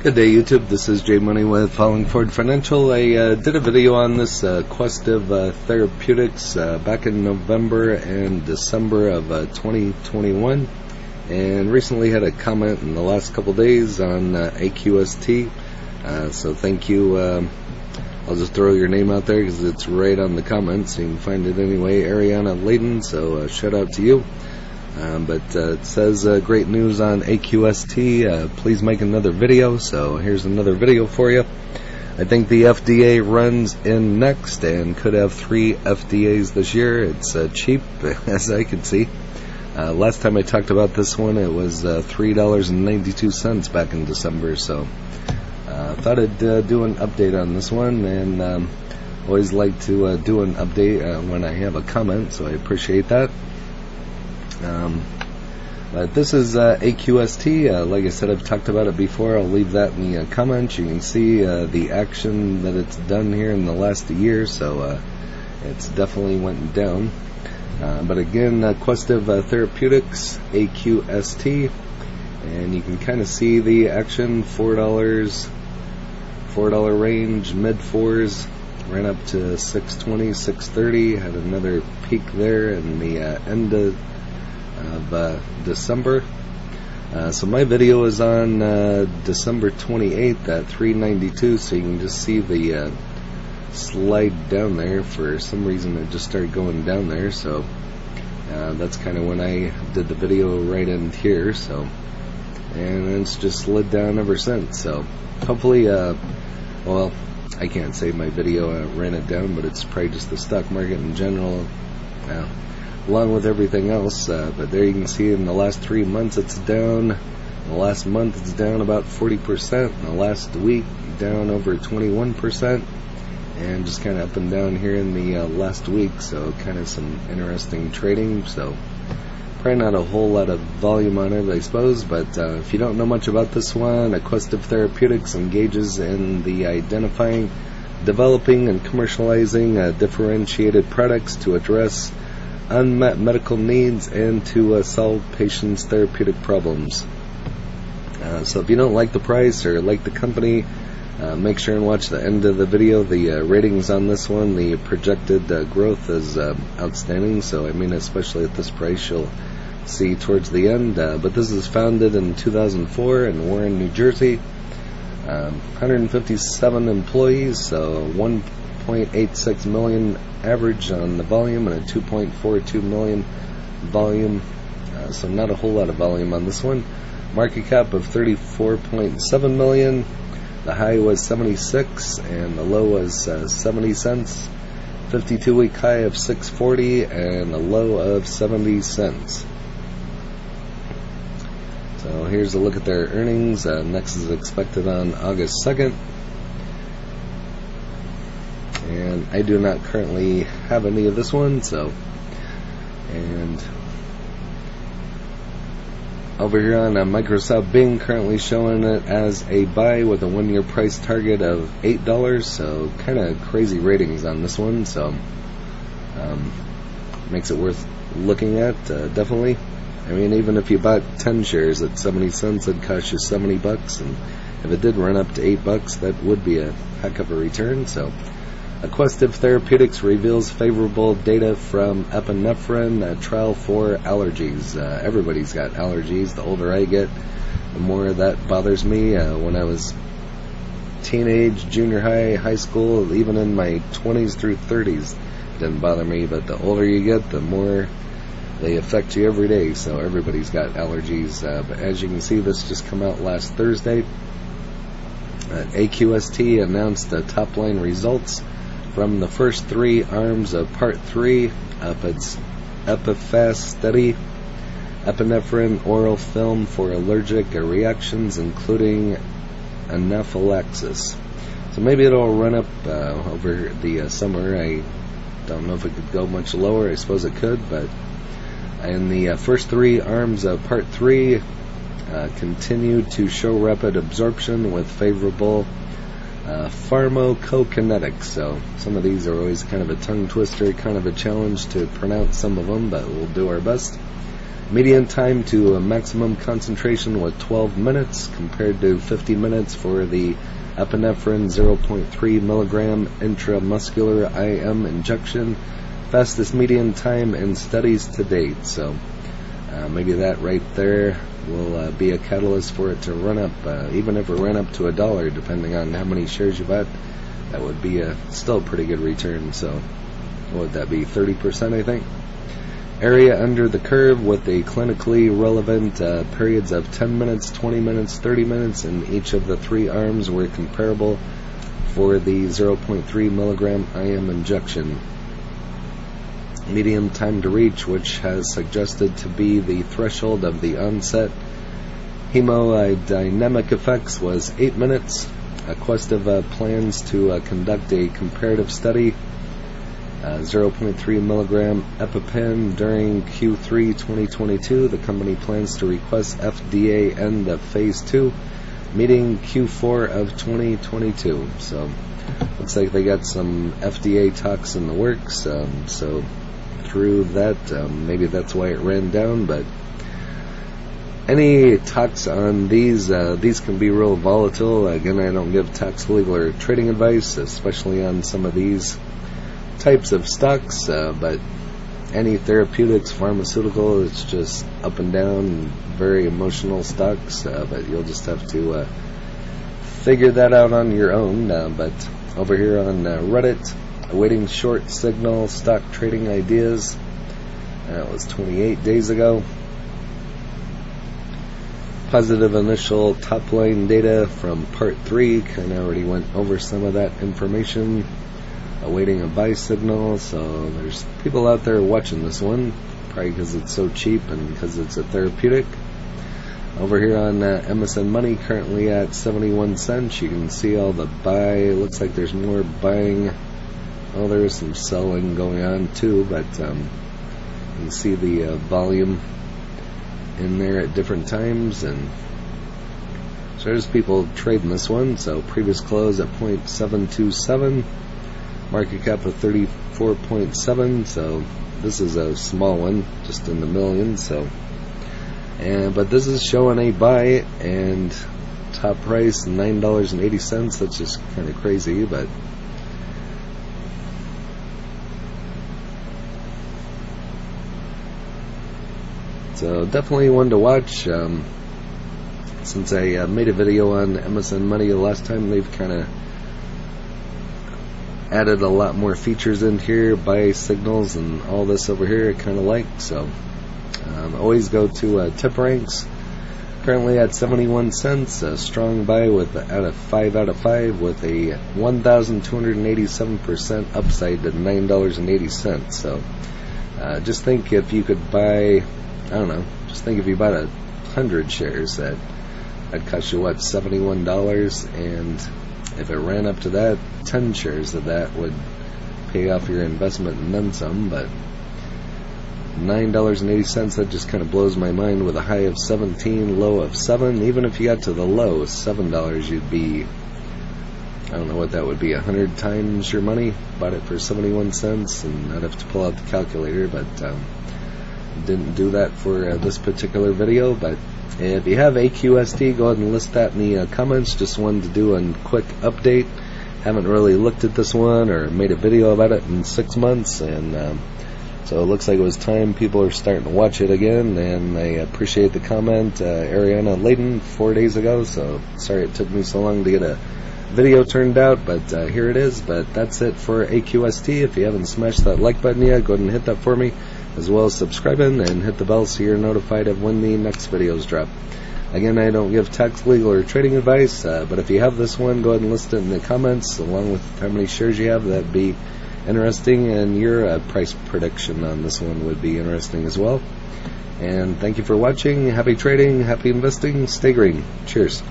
Good day, YouTube. This is Jay Money with Falling Forward Financial. I did a video on this Aquestive Therapeutics back in November and December of 2021, and recently had a comment in the last couple days on AQST. So thank you. I'll just throw your name out there because it's right on the comments. You can find it anyway. Ariana Layden. So shout out to you. But it says great news on AQST. Please make another video. So here's another video for you. I think the FDA runs in next and could have 3 FDAs this year. It's cheap, as I can see. Last time I talked about this one, it was $3.92 back in December. So I thought I'd do an update on this one, and always like to do an update when I have a comment. So I appreciate that. But this is AQST. Like I said, I've talked about it before. I'll leave that in the comments. You can see the action that it's done here in the last year, so it's definitely went down. But again, Aquestive Therapeutics, AQST, and you can kind of see the action. $4 range, mid 4s, ran up to $6.20, $6.30, had another peak there in the end of December. So my video is on December 28th at $3.92, so you can just see the slide down there. For some reason it just started going down there, so that's kind of when I did the video right in here. So, and it's just slid down ever since. So hopefully, well, I can't say my video ran it down, but it's probably just the stock market in general, along with everything else. But there you can see in the last 3 months it's down. In the last month it's down about 40%. In the last week down over 21%, and just kind of up and down here in the last week. So kind of some interesting trading. So probably not a whole lot of volume on it, I suppose. But if you don't know much about this one, Aquestive Therapeutics engages in the identifying, developing, and commercializing differentiated products to address unmet medical needs and to solve patients' therapeutic problems. So if you don't like the price or like the company, make sure and watch the end of the video. The ratings on this one, the projected growth is outstanding. So I mean, especially at this price, you'll see towards the end. But this is founded in 2004 in Warren, New Jersey. 157 employees, so 1.86 million average on the volume, and a 2.42 million volume, so not a whole lot of volume on this one. Market cap of 34.7 million. The high was 76 and the low was 70 cents. 52-week high of 640 and a low of 70 cents. So here's a look at their earnings. Next is expected on August 2nd. And I do not currently have any of this one, so, and over here on Microsoft Bing, currently showing it as a buy with a 1-year price target of $8, so kind of crazy ratings on this one. So makes it worth looking at, definitely. I mean, even if you bought 10 shares at 70 cents, it'd cost you $70, and if it did run up to $8, that would be a heck of a return. So Aquestive Therapeutics reveals favorable data from epinephrine trial for allergies. Everybody's got allergies. The older I get, the more that bothers me. When I was teenage, junior high, high school, even in my 20s through 30s, it didn't bother me. But the older you get, the more they affect you every day. So everybody's got allergies. But as you can see, this just came out last Thursday. AQST announced the top-line results from the first 3 arms of Part 3 of its EPIPHAST study, epinephrine oral film for allergic reactions, including anaphylaxis. So maybe it'll run up over the summer. I don't know if it could go much lower. I suppose it could, but in the first 3 arms of Part 3 continue to show rapid absorption with favorable pharmacokinetics. So some of these are always kind of a tongue twister, kind of a challenge to pronounce some of them, but we'll do our best. Median time to a maximum concentration was 12 minutes compared to 50 minutes for the epinephrine 0.3 milligram intramuscular IM injection. Fastest median time in studies to date. So maybe that right there will be a catalyst for it to run up. Even if it ran up to $1, depending on how many shares you bought, that would be still a pretty good return. So what would that be, 30% I think? Area under the curve with the clinically relevant periods of 10 minutes, 20 minutes, 30 minutes, and each of the 3 arms were comparable for the 0.3 milligram IM injection. Medium time to reach, which has suggested to be the threshold of the onset hemodynamic effects, was 8 minutes. Aquestive plans to conduct a comparative study 0.3 milligram EpiPen during Q3 2022. The company plans to request FDA end of phase 2 meeting Q4 of 2022. So looks like they got some FDA talks in the works. So through that, maybe that's why it ran down. But any talks on these can be real volatile. Again, I don't give tax, legal, or trading advice, especially on some of these types of stocks, but any therapeutics, pharmaceutical, it's just up and down, very emotional stocks, but you'll just have to figure that out on your own. But over here on Reddit, awaiting short signal stock trading ideas. That was 28 days ago. Positive initial top line data from part 3, kind of already went over some of that information. Awaiting a buy signal, so there's people out there watching this one, probably because it's so cheap and because it's a therapeutic. Over here on MSN Money, currently at 71 cents. You can see all the buy. It looks like there's more buying. Oh, there's some selling going on too, but you can see the volume in there at different times, and so there's people trading this one. So previous close at 0.727. Market cap of 34.7, so this is a small one, just in the millions. So, but this is showing a buy, and top price $9.80. That's just kind of crazy, but so definitely one to watch. Since I made a video on MSN Money the last time, they've kind of added a lot more features in here, buy signals and all this over here I kind of like. So always go to tip ranks, currently at 71 cents, a strong buy with out of 5 out of 5 with a 1,287% upside to $9.80. So just think if you could buy, I don't know, just think if you bought 100 shares, that'd cost you what, $71, and if it ran up to that, 10 shares of that would pay off your investment and then some. But $9.80, that just kind of blows my mind, with a high of 17, low of 7. Even if you got to the low, $7, you'd be, I don't know what that would be, 100 times your money. Bought it for 71 cents, and I'd have to pull out the calculator, but didn't do that for this particular video. But if you have AQST, go ahead and list that in the comments. Just wanted to do a quick update. Haven't really looked at this one or made a video about it in 6 months, and so it looks like it was time. People are starting to watch it again, and I appreciate the comment. Ariana Layden 4 days ago, so sorry it took me so long to get a video turned out, but here it is. But that's it for AQST. If you haven't smashed that like button yet, go ahead and hit that for me, as well as subscribing and hit the bell so you're notified of when the next videos drop. Again, I don't give tax, legal, or trading advice, but if you have this one, go ahead and list it in the comments along with how many shares you have. That'd be interesting, and your price prediction on this one would be interesting as well. And thank you for watching. Happy trading, happy investing, stay green. Cheers.